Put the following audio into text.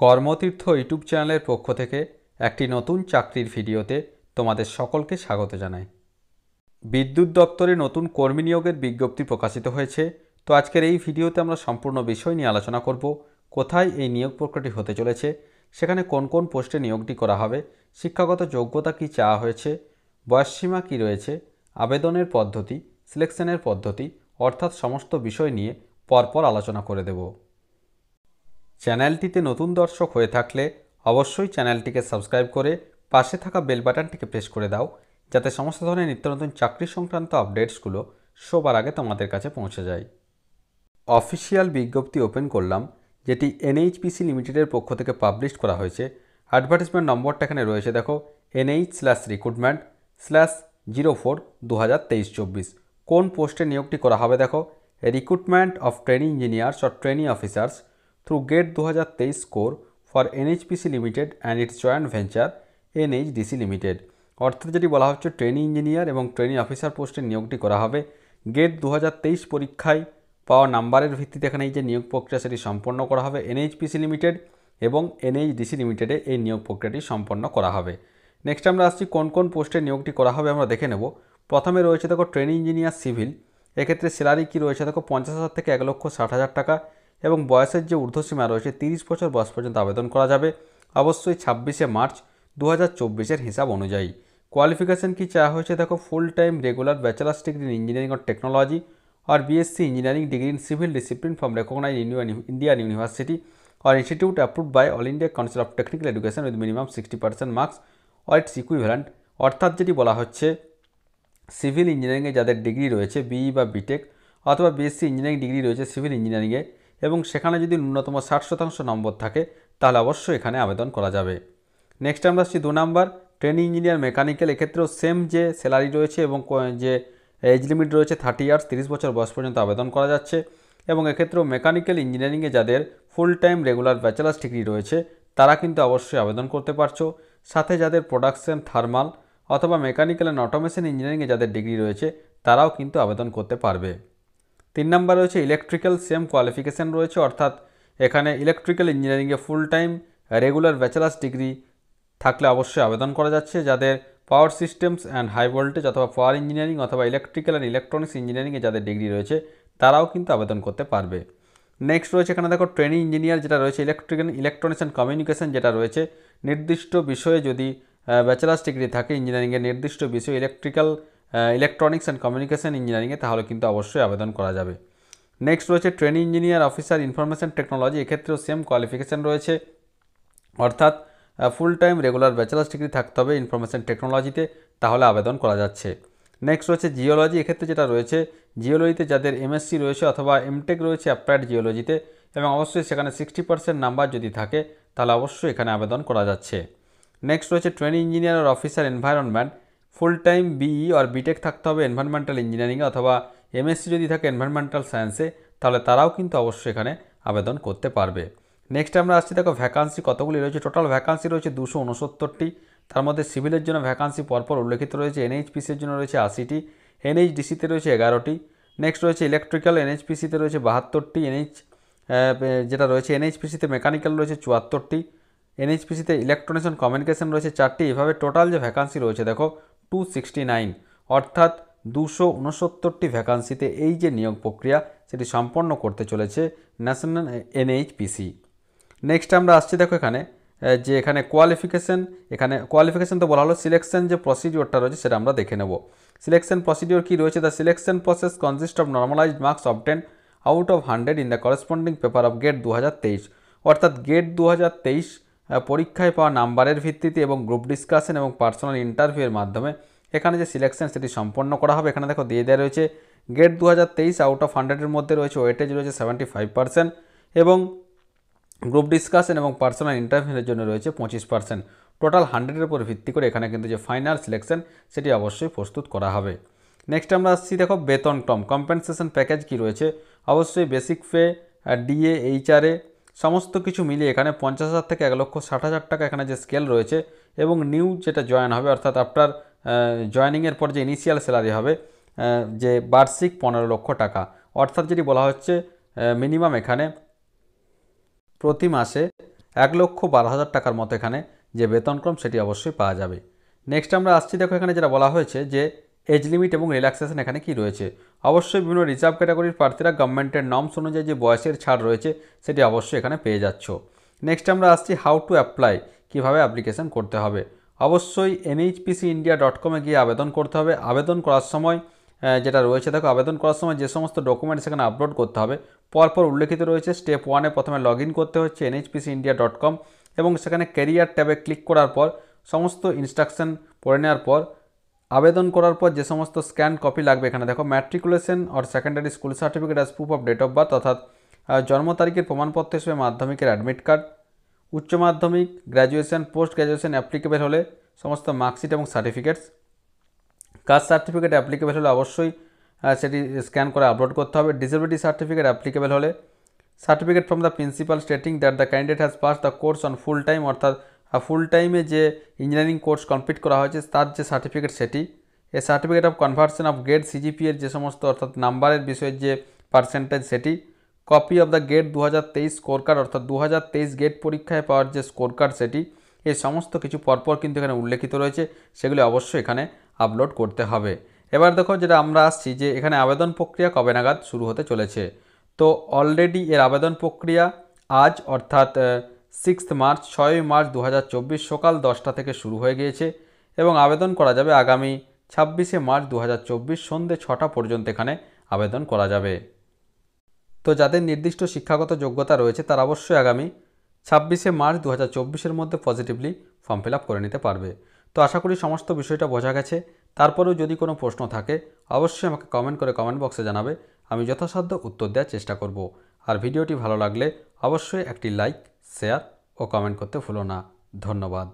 কর্মতীর্থ YouTube চ্যানেলের পক্ষ থেকে একটি নতুন চাকরির ভিডিওতে তোমাদের সকলকে স্বাগত জানাই। বিদ্যুৎ দপ্তরে নতুন কর্মী নিয়োগের বিজ্ঞপ্তি প্রকাশিত হয়েছে। তো আজকের এই ভিডিওতে আমরা সম্পূর্ণ বিষয় নিয়ে আলোচনা করব। কোথায় এই নিয়োগ প্রক্রিয়াটি হতে চলেছে, সেখানে কোন কোন পোস্টে নিয়োগটি করা হবে, শিক্ষাগত যোগ্যতা কী চাওয়া হয়েছে, বয়সসীমা কী রয়েছে, আবেদনের পদ্ধতি, সিলেকশনের পদ্ধতি অর্থাৎ সমস্ত বিষয় নিয়ে পরপর আলোচনা করে দেব। চ্যানেলটিতে নতুন দর্শক হয়ে থাকলে অবশ্যই চ্যানেলটিকে সাবস্ক্রাইব করে পাশে থাকা বেল বাটনটিকে প্রেস করে দাও, যাতে সমস্ত ধরনের নিত্য নতুন চাকরি সংক্রান্ত আপডেটসগুলো সবার আগে তোমাদের কাছে পৌঁছে যায়। অফিসিয়াল বিজ্ঞপ্তি ওপেন করলাম, যেটি NHPC লিমিটেডের পক্ষ থেকে পাবলিশ করা হয়েছে। অ্যাডভার্টাইজমেন্ট নম্বরটা এখানে রয়েছে, দেখো NH/recruitment/04/2023-24। কোন পোস্টে নিয়োগটি করা হবে দেখো, recruitment of training engineers or training officers through GATE 2023 score for NHPC Limited and its joint venture NHDC Limited। অর্থাৎ যেটি বলা হচ্ছে ট্রেনিং ইঞ্জিনিয়ার এবং ট্রেনিং অফিসার পোস্টে নিয়োগটি করা হবে GATE 2023 পরীক্ষায় পাওয়া নাম্বারের ভিত্তিতে। এখানে এই যে নিয়োগ প্রক্রিয়া সেটি সম্পন্ন করা হবে NHPC লিমিটেড এবং NHDC লিমিটেডে এই নিয়োগ প্রক্রিয়াটি সম্পন্ন করা হবে। নেক্সট আমরা আসছি কোন কোন পোস্টে নিয়োগটি করা হবে আমরা দেখে নেব। প্রথমে রয়েছে দেখো ট্রেনিং ইঞ্জিনিয়ার সিভিল। এক্ষেত্রে স্যালারি কী রয়েছে দেখো 50,000 থেকে 1,60,000 টাকা এবং বয়সের যে ঊর্ধ্বসীমা রয়েছে 30 বছর বয়স পর্যন্ত আবেদন করা যাবে, অবশ্যই 26শে মার্চ 2024-এর হিসাব অনুযায়ী। কোয়ালিফিকেশন কি চাওয়া হয়েছে দেখো, full time regular bachelors degree in engineering or technology और BSc engineering degree in civil discipline from recognised Indian university और institute approved by All India Council of Technical Education with minimum 60% marks और its equivalent. অর্থাৎ যেটি বলা হচ্ছে civil ইঞ্জিনিয়ারিংয়ে যাদের degree রয়েছে BE বা বিটেক অথবা BSc ইঞ্জিনিয়ারিং ডিগ্রি রয়েছে সিভিল ইঞ্জিনিয়ারিংয়ে এবং সেখানে যদি ন্যূনতম 60% নম্বর থাকে তাহলে অবশ্যই এখানে আবেদন করা যাবে। নেক্সট আমরা আসছি 2 নাম্বার ট্রেনিং ইঞ্জিনিয়ার মেকানিক্যাল। এক্ষেত্রেও সেম যে স্যালারি রয়েছে এবং যে এজ লিমিট রয়েছে 30 ইয়ার্স 30 বছর বয়স পর্যন্ত আবেদন করা যাচ্ছে এবং এক্ষেত্রেও মেকানিক্যাল ইঞ্জিনিয়ারিংয়ে যাদের full time regular bachelors degree রয়েছে তারা কিন্তু অবশ্যই আবেদন করতে পারছো। সাথে যাদের প্রোডাকশন থার্মাল অথবা মেকানিক্যাল অ্যান্ড অটোমেশন ইঞ্জিনিয়ারিংয়ে যাদের ডিগ্রি রয়েছে তারাও কিন্তু আবেদন করতে পারবে। 3 নাম্বার রয়েছে ইলেকট্রিক্যাল, সেম কোয়ালিফিকেশান রয়েছে, অর্থাৎ এখানে ইলেকট্রিক্যাল ইঞ্জিনিয়ারিংয়ে full time regular bachelors degree থাকলে অবশ্যই আবেদন করা যাচ্ছে। যাদের power systems and high voltage অথবা পাওয়ার ইঞ্জিনিয়ারিং অথবা ইলেকট্রিক্যাল অ্যান্ড ইলেকট্রনিক্স ইঞ্জিনিয়ারিংয়ে যাদের ডিগ্রি রয়েছে তারাও কিন্তু আবেদন করতে পারবে। নেক্সট রয়েছে এখানে দেখো ট্রেনিং ইঞ্জিনিয়ার যেটা রয়েছে ইলেকট্রিক্যাল ইলেকট্রনিক্স অ্যান্ড কমিউনিকেশন যেটা রয়েছে নির্দিষ্ট বিষয়ে যদি ব্যাচেলার্স ডিগ্রি থাকে ইঞ্জিনিয়ারিংয়ের নির্দিষ্ট বিষয় ইলেকট্রনিক্স অ্যান্ড কমিউনিকেশন ইঞ্জিনিয়ারিংয়ে তাহলে কিন্তু অবশ্যই আবেদন করা যাবে। নেক্সট রয়েছে training engineer officer information technology. এক্ষেত্রেও সেম কোয়ালিফিকেশান রয়েছে, অর্থাৎ full time regular bachelors degree থাকতে হবে ইনফরমেশন টেকনোলজিতে, তাহলে আবেদন করা যাচ্ছে। নেক্সট রয়েছে জিওলজি। এক্ষেত্রে যেটা রয়েছে জিওলজিতে যাদের MSc রয়েছে অথবা এমটেক রয়েছে অ্যাপ্লাইড জিওলজিতে এবং অবশ্যই সেখানে 60% নাম্বার যদি থাকে তাহলে অবশ্যই এখানে আবেদন করা যাচ্ছে। নেক্সট রয়েছে ট্রেনিং ইঞ্জিনিয়ার আর officer environment. Full time BE আর বিটেক থাকতে হবে এনভায়রনমেন্টাল ইঞ্জিনিয়ারিংয়ে অথবা MSc যদি থাকে এনভায়রনমেন্টাল সায়েন্সে তাহলে তারাও কিন্তু অবশ্যই এখানে আবেদন করতে পারবে। নেক্সট আমরা আসছি দেখো ভ্যাকান্সি কতগুলি রয়েছে। টোটাল ভ্যাকান্সি রয়েছে 269টি, তার মধ্যে সিভিলের জন্য ভ্যাকান্সি পরপর উল্লেখিত রয়েছে। NHPCর জন্য রয়েছে 80টি, NHDCতে রয়েছে 11টি। নেক্সট রয়েছে ইলেকট্রিক্যাল, NHPCতে রয়েছে 72টি, যেটা রয়েছে NHPCতে মেকানিক্যাল রয়েছে 74টি, NHPCতে ইলেকট্রনিক্স অ্যান্ড কমিউনিকেশন রয়েছে 4টি। এভাবে টোটাল যে ভ্যাকান্সি রয়েছে দেখো 269, অর্থাৎ 269টি ভ্যাকান্সিতে এই যে নিয়োগ প্রক্রিয়া সেটি সম্পন্ন করতে চলেছে ন্যাশনাল NHPC। নেক্সট আমরা আসছি দেখো এখানে কোয়ালিফিকেশান তো বলা হলো, সিলেকশন যে প্রসিডিওরটা রয়েছে সেটা আমরা দেখে নেব। সিলেকশন প্রসিডিওর কী রয়েছে, the selection process consist of normalised marks obtain out of 100 in the corresponding paper of GATE 2023। অর্থাৎ GATE 2023 পরীক্ষায় পাওয়া নাম্বারের ভিত্তিতে এবং গ্রুপ ডিসকাশন এবং পার্সোনাল ইন্টারভিউয়ের মাধ্যমে এখানে যে সিলেকশন সেটি সম্পন্ন করা হবে। এখানে দেখো দিয়ে দেওয়া রয়েছে GATE 2023 আউট অফ 100-এর মধ্যে রয়েছে ওয়েটেজ রয়েছে 75% এবং গ্রুপ ডিসকাশন এবং পার্সোনাল ইন্টারভিউয়ের জন্য রয়েছে 25%। টোটাল 100-এর উপর ভিত্তি করে এখানে কিন্তু যে ফাইনাল সিলেকশন সেটি অবশ্যই প্রস্তুত করা হবে। নেক্সট আমরা আসছি দেখো বেতন কম্পেনসেশন প্যাকেজ কি রয়েছে। অবশ্যই বেসিক পে, DA, HRA সমস্ত কিছু মিলিয়ে এখানে 50,000 থেকে 1,60,000 টাকা এখানে যে স্কেল রয়েছে এবং নিউ যেটা জয়েন হবে অর্থাৎ আফটার জয়েনিংয়ের পর যে ইনিশিয়াল স্যালারি হবে যে বার্ষিক 15 লক্ষ টাকা। অর্থাৎ যেটি বলা হচ্ছে মিনিমাম এখানে প্রতি মাসে 1,12,000 টাকার মতো এখানে যে বেতনক্রম সেটি অবশ্যই পাওয়া যাবে। নেক্সট আমরা আসছি, দেখো এখানে যেটা বলা হয়েছে যে এজ লিমিট এবং রিল্যাক্সেশন এখানে কি রয়েছে। অবশ্যই বিভিন্ন রিজার্ভ ক্যাটাগরির প্রার্থীরা গভর্নমেন্টের নর্মস অনুযায়ী যে বয়সের ছাড় রয়েছে সেটি অবশ্যই এখানে পেয়ে যাচ্ছ। নেক্সট আমরা আসছি হাউ টু অ্যাপ্লাই, কীভাবে অ্যাপ্লিকেশন করতে হবে। অবশ্যই nhpcindia.com গিয়ে আবেদন করতে হবে। আবেদন করার সময় যেটা রয়েছে, দেখো আবেদন করার সময় যে সমস্ত ডকুমেন্টস এখানে আপলোড করতে হবে পরপর উল্লেখিত রয়েছে। স্টেপ 1-এ প্রথমে লগ ইন করতে হচ্ছে nhpcindia.com এবং সেখানে ক্যারিয়ার ট্যাবে ক্লিক করার পর সমস্ত ইনস্ট্রাকশন পড়ে নেওয়ার পর আবেদন করার পর যে সমস্ত স্ক্যান কপি লাগবে, এখানে দেখো matriculation or secondary school certificate as proof of date of birth, অর্থাৎ জন্ম তারিখের প্রমাণপত্র হিসেবে মাধ্যমিকের অ্যাডমিট কার্ড, উচ্চ মাধ্যমিক, গ্র্যাজুয়েশন, পোস্ট গ্র্যাজুয়েশন অ্যাপ্লিকেবল হলে সমস্ত মার্কশিট এবং সার্টিফিকেটস, কাস্ট সার্টিফিকেট অ্যাপ্লিকেবল হলে অবশ্যই সেটি স্ক্যান করে আপলোড করতে হবে। ডিসেবিলিটি সার্টিফিকেট অ্যাপ্লিকেবল হলে certificate from the principal stating that the candidate has pass the course on full time, অর্থাৎ ফুল টাইমে যে ইঞ্জিনিয়ারিং কোর্স কমপ্লিট করা হয়েছে তার যে সার্টিফিকেট সেটি, a certificate of conversion of GATE CGP এর যে সমস্ত অর্থাৎ নাম্বারের বিষয়ের যে পার্সেন্টেজ সেটি, copy of the GATE 2023 score card, অর্থাৎ 2023 গেট পরীক্ষায় পাওয়ার যে স্কোর কার্ড সেটি, এই সমস্ত কিছু পরপর কিন্তু এখানে উল্লেখিত রয়েছে, সেগুলি অবশ্যই এখানে আপলোড করতে হবে। এবার দেখো যেটা আমরা আসছি যে এখানে আবেদন প্রক্রিয়া কবে নাগাদ শুরু হতে চলেছে। তো অলরেডি এর আবেদন প্রক্রিয়া আজ অর্থাৎ 6 মার্চ 2024 সকাল 10টা থেকে শুরু হয়ে গিয়েছে এবং আবেদন করা যাবে আগামী 26 মার্চ 2024 সন্ধ্যে 6টা পর্যন্ত এখানে আবেদন করা যাবে। তো যাদের নির্দিষ্ট শিক্ষাগত যোগ্যতা রয়েছে তারা অবশ্যই আগামী 26 মার্চ 2024 মধ্যে পজিটিভলি ফর্ম ফিল আপ করে নিতে পারবে। তো আশা করি সমস্ত বিষয়টা বোঝা গেছে। তারপরেও যদি কোনো প্রশ্ন থাকে অবশ্যই আমাকে কমেন্ট করে কমেন্ট বক্সে জানাবে, আমি যথাসাধ্য উত্তর দেওয়ার চেষ্টা করব। আর ভিডিওটি ভালো লাগলে অবশ্যই একটি লাইক, শেয়ার ও কমেন্ট করতে ভুলো না। ধন্যবাদ।